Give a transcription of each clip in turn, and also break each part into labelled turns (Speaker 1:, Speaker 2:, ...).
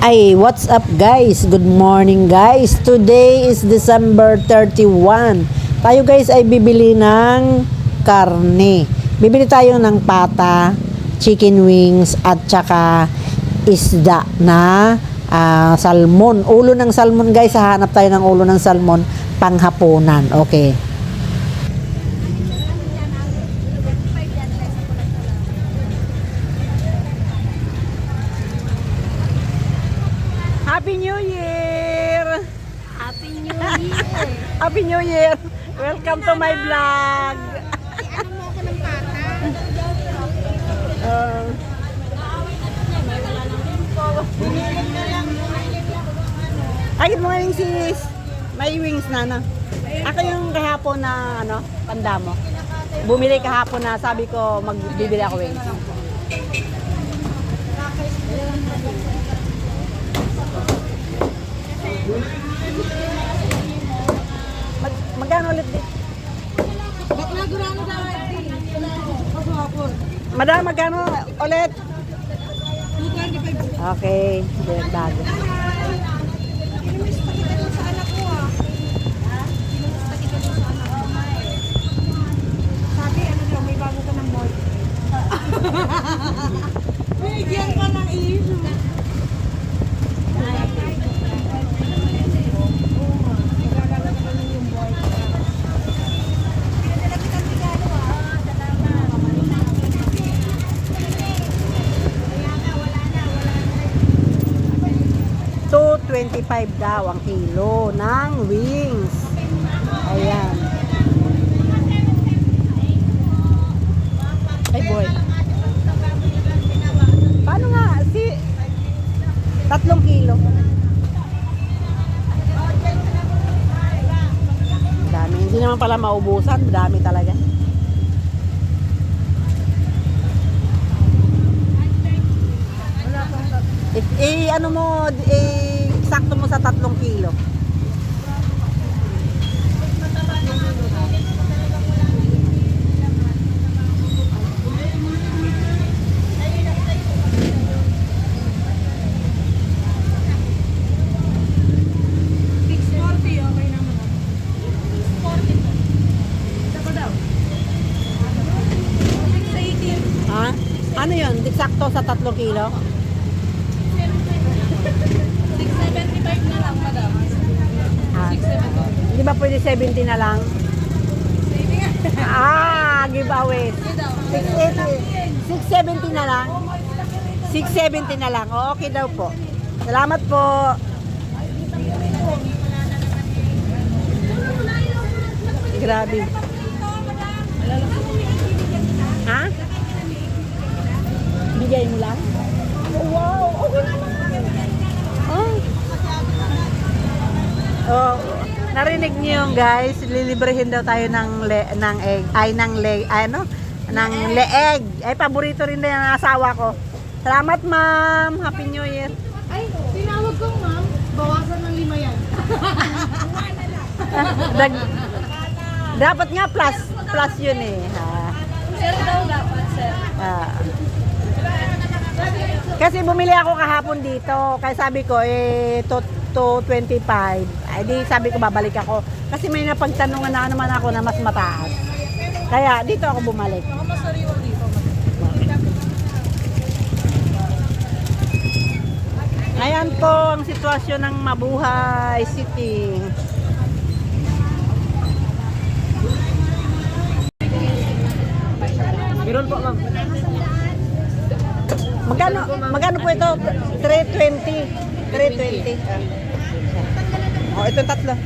Speaker 1: Ay, what's up guys? Good morning guys. Today is December 31. Tayo guys ay bibili ng karne. Bibili tayo ng pata, chicken wings at saka isda na salmon. Ulo ng salmon guys. Hahanap tayo ng ulo ng salmon panghapunan. Okay. Happy New Year!
Speaker 2: Happy New Year!
Speaker 1: Happy New Year! Welcome to my vlog!
Speaker 2: Ano mo ako ng pata?
Speaker 1: Ay, mga yung sis. May wings na, no? Ako yung kahapon na, tanda mo. Bumili kahapon na sabi ko, magbibili ako wings. Magkano ulit din? Madam, magkano ulit? Okay, bago.
Speaker 2: Sabi, ano daw, may bago ka ng boy. Bigyan ka ng issue.
Speaker 1: $2.25 daw ang kilo ng wings. Ayan. Ay boy. Paano nga? 3 kilo. Dami. Hindi naman pala maubusan. Dami talaga. Ano mo, sakto mo sa 3 kilo. Ha? Ano yun? Sakto sa 3 kilo?
Speaker 2: 675 na lang, madam.
Speaker 1: Ah,
Speaker 2: 675.
Speaker 1: di ba pwede 70 na lang? Giveaway. 670 na lang. 670 na lang. O, okay daw po. Salamat po. Grabe. Ha? Bigay mo lang? Oh, wow, okay naman. Oh, narinig niyo yung guys, lilibrehin daw tayo ng egg, ng leeg. Ay, paborito rin din ng asawa ko. Salamat, ma'am. Happy New Year.
Speaker 2: Ay, tinawag ko, ma'am. Bawasan ng 5 yan.
Speaker 1: Dapat nga plus yun eh.
Speaker 2: Sir daw dapat, sir.
Speaker 1: Kasi bumili ako kahapon dito. Kaya sabi ko, 225. Ay di sabi ko babalik ako. Kasi may napagtanungan na naman ako na mas mataas. Kaya dito ako bumalik.
Speaker 2: Ako masariwang dito.
Speaker 1: Ayan po ang sitwasyon ng Mabuhay City. Meron po, ma'am. Magkano po ito? 320. 320. Oh, ito 3.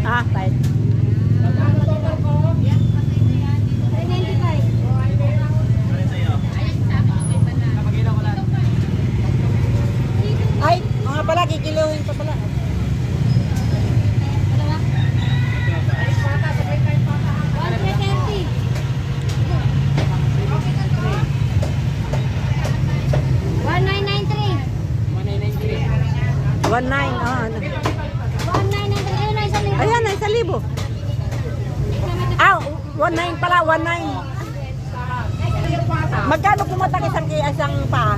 Speaker 1: Right. Ay, mga pala, kikiluhin pa pala. 1.9. Oh, ano. Ayan, ay 1,000. Ah, 1.9 pala, 1.9. Magkano pumatak isang pa?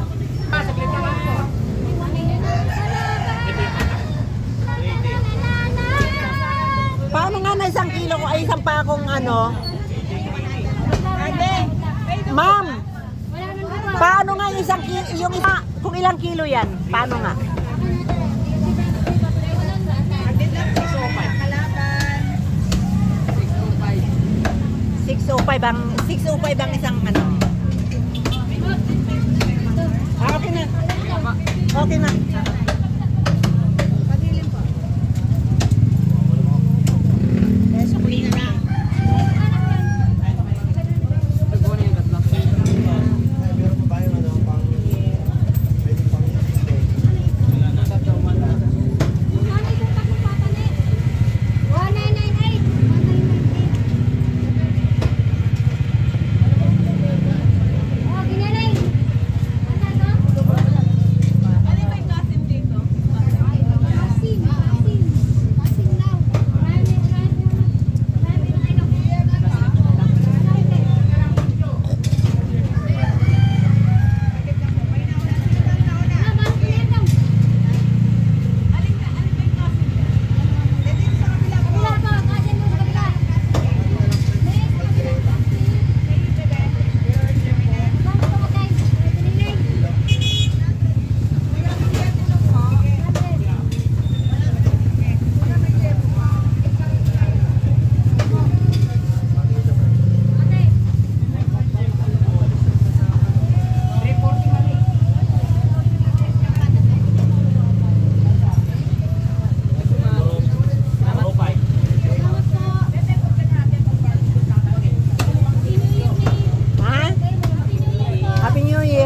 Speaker 1: Paano nga na 1 kilo ko ay isang pa akong ano? Ma'am, paano nga yung 1 kilo, yung isa, kung ilang kilo yan? Paano nga? 605 ang isang ano? Ah, okay na. Okay na.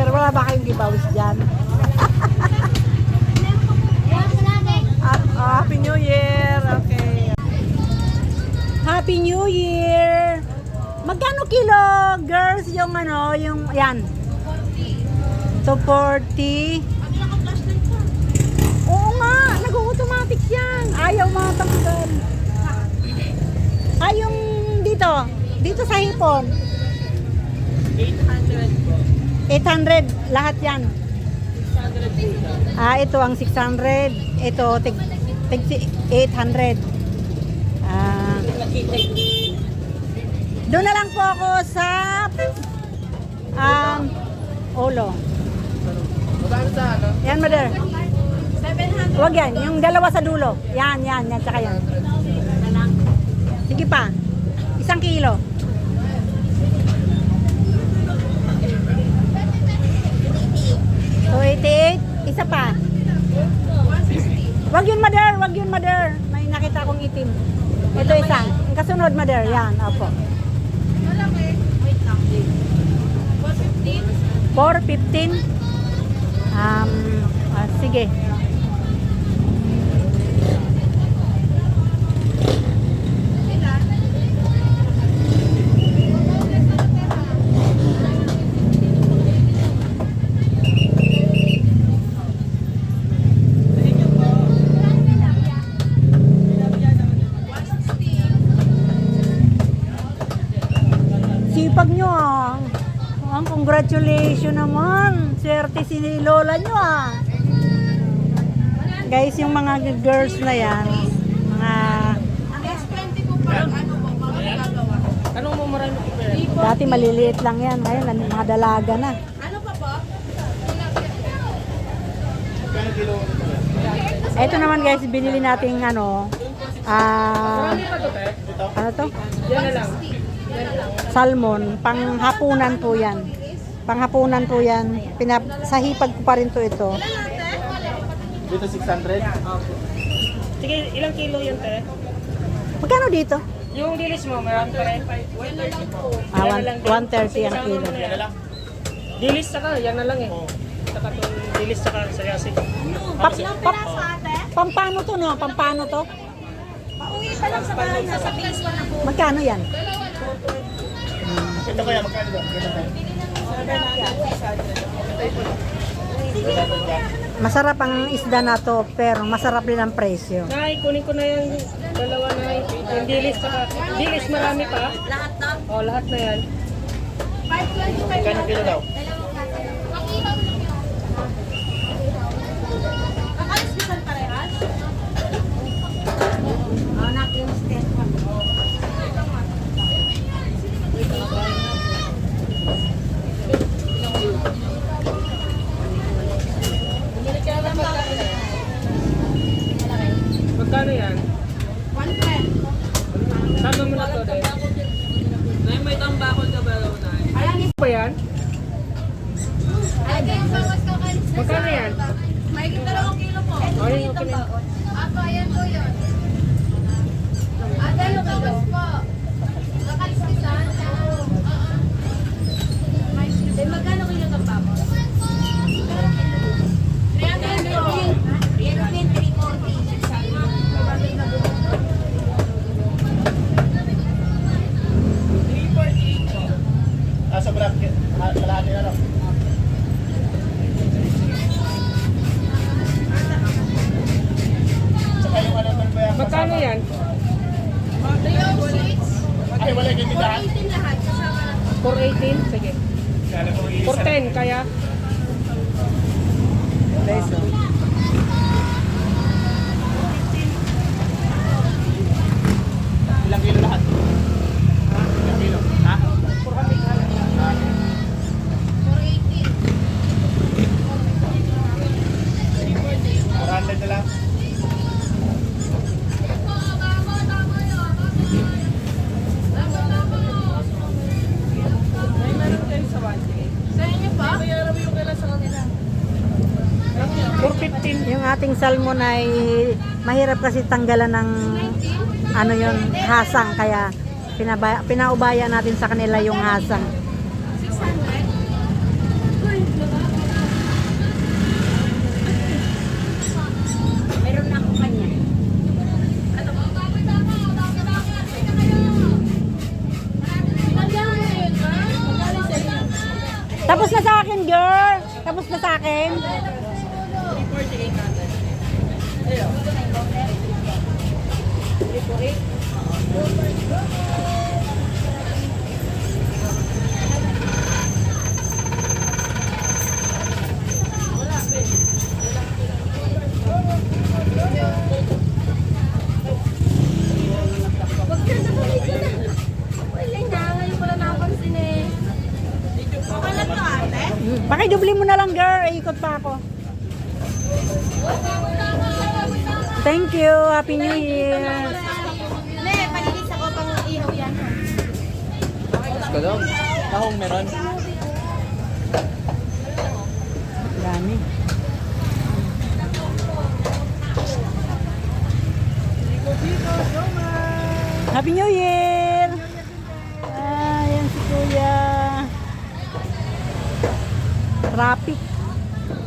Speaker 1: Wala ba kayong gibawis dyan? Happy New Year! Okay. Happy New Year! Magkano kilo, girls, yung ano, yung, yan? 240. Oo nga, nag-automatic yan. Ayaw mga tanggal. Yung dito sa hipon. 800 lahat yan. Ito ang 600. Ito tig 800. Doon na lang po ako sa Olo. Yan, mother. 700. Huwag yan, yung dalawa sa dulo. Yan, tsaka yan. Sige pa. 1 kilo. 288, isa pa. 160. Wag yun, mother. May nakita akong itim. Ito isa. Ang kasunod, mother. Yan, opo. Wait lang. 415. 415. Sige. Sipag nyo congratulations naman. Swerte si lola nyo Guys, yung mga girls na yan, mga
Speaker 3: Anong mo marami ko pera?
Speaker 1: dati maliliit lang yan, ngayon mga dalaga na.
Speaker 2: Ano pa po?
Speaker 1: Ito naman guys, binili nating ano to?
Speaker 3: Yan na lang.
Speaker 1: Salmon, panghapunan po yan. Panghapunan po yan. Sa hipag ko pa rin to ito.
Speaker 4: Dito 600?
Speaker 3: Sige, ilang kilo yan, te?
Speaker 1: Magkano dito?
Speaker 3: Yung dilis mo, meron pa rin.
Speaker 1: 130 ang kilo.
Speaker 3: Yan na lang. Dilis saka, yan na lang eh. Saka itong dilis saka sayasi.
Speaker 1: Pampano to, no? Pampano to?
Speaker 2: Pauwi pa lang sa bahay na sa phase 1 na po.
Speaker 1: Magkano yan?
Speaker 4: Ito kaya, magkano ba? Ganun tayo.
Speaker 1: Masarap ang isda na to, pero masarap din ang presyo.
Speaker 3: Nay, kunin ko na yung dalawa na yung dilis saka dilis marami pa.
Speaker 2: Lahat na?
Speaker 3: Oh, lahat na yan.
Speaker 2: 5.25
Speaker 4: Kano kilo daw?
Speaker 2: Kakalis bisan parehas? Oo, natin yung step 1.
Speaker 3: Magkano yan?
Speaker 2: 1.10.
Speaker 3: Sama mo na to, Day. Nay, may tambakol ka ba daw, Nay?
Speaker 2: Ayan,
Speaker 3: Ano ba yan? Magkano yan?
Speaker 2: mahigit 2 kilo po.
Speaker 3: Oh, yun, okay na.
Speaker 2: Apo, ayan po yun. Ada yung bawas po. Kakalis bisan? Then magkano kilo ng bako? 300 po. 340.
Speaker 4: Sa bracket. Kalahati na lang. Saka yung ano doon ba yan?
Speaker 3: Magkano yan?
Speaker 2: 306.
Speaker 4: Ay, wala kayo dahan.
Speaker 2: 418 lahat. Kasama na.
Speaker 3: 418? Sige. 410, kaya?
Speaker 4: Ilang kilo lahat? Ilang kilo? Ha? 400 na lang.
Speaker 2: Sa inyo pa?
Speaker 3: 415.
Speaker 1: Yung ating salmon ay mahirap kasi tanggalan ng ano yon hasang, kaya pinaubaya natin sa kanila yung hasang.
Speaker 2: 600. Meron na ako kanya. Ano ba?
Speaker 1: Tapos na sa akin, girl! Tapos na sa akin.
Speaker 2: Wag ka na, balik ka na. Wala na, ngayon wala napansin eh. Okay lang to ate?
Speaker 1: Pakidubli mo na lang, girl. Ikot pa ako. Thank you. Happy New Year.
Speaker 2: Ne, palinis ako pang ihaw yan.
Speaker 4: Tahong meron?
Speaker 1: Dami. Happy New Year! Ayan si Kuya. Traffic.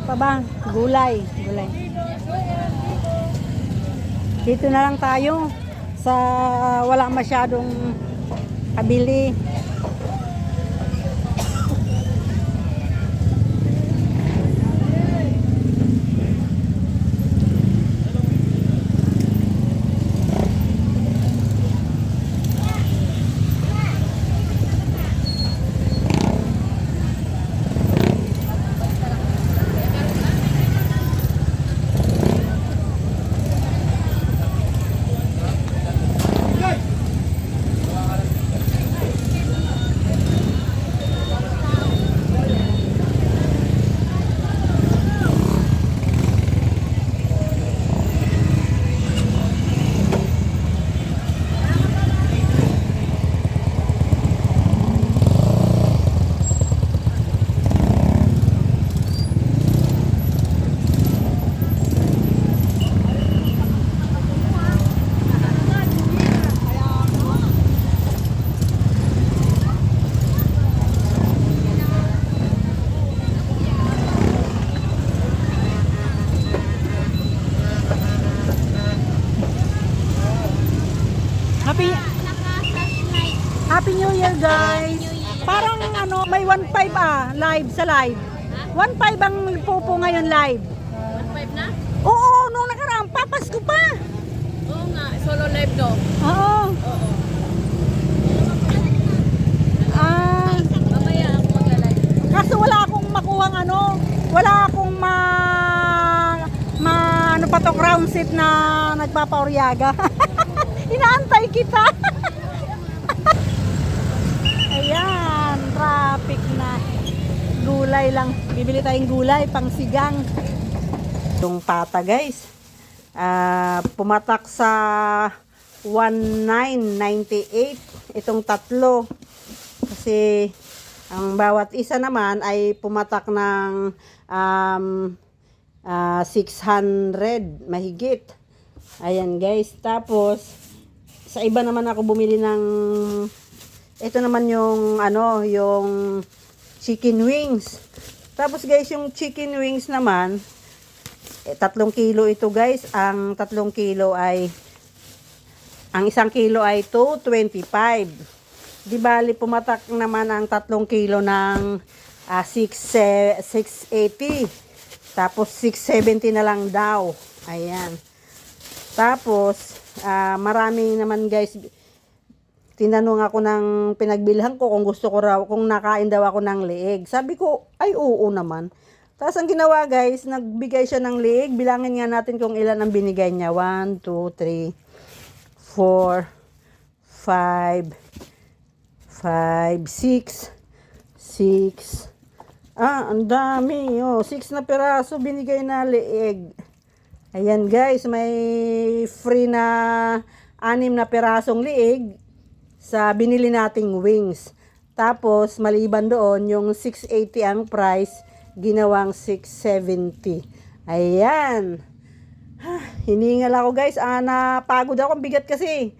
Speaker 1: Pa ba? Gulay. Gulay. Dito na lang tayo sa wala masyadong kabili. Happy New Year, guys. Parang ano, may 1.5 live sa live. 1.5 ang pupo ngayon live. Oo, nung nakaraan, papasko pa.
Speaker 2: Oo nga, solo live no.
Speaker 1: Oo. Ah,
Speaker 2: Mamaya ako mag-live.
Speaker 1: kaso wala akong makuhang wala akong ano pa to, crown seat na nagpapaoryaga. Inaantay kita. Ayan, traffic na. Gulay lang. Bibili tayong gulay, pang sigang. Yung pata guys. Pumatak sa 1998 itong tatlo. Kasi ang bawat isa naman ay pumatak ng 600 mahigit. Ayan guys. Tapos sa iba naman ako bumili ng ito naman yung yung chicken wings. Tapos guys, yung chicken wings naman 3 kilo ito guys. Ang 3 kilo ay ang 1 kilo ay 225. Di bali pumatak naman ang 3 kilo ng 680. Tapos 670 na lang daw. Ayan. Tapos marami naman guys, tinanong ako ng pinagbilhan ko kung gusto ko raw, kung nakain daw ako ng leeg. Sabi ko, ay oo naman. Tapos ang ginawa guys, nagbigay siya ng leeg. Bilangin nga natin kung ilan ang binigay niya. 1, 2, 3, 4, 5, 6. Ang dami. 6 na piraso binigay na leeg. Ayan guys, may free na 6 na pirasong leeg sa binili nating wings. Tapos, maliban doon, yung 680 ang price, ginawang 670. Ayan. Hiningal ako guys. Napagod ako. Ang bigat kasi.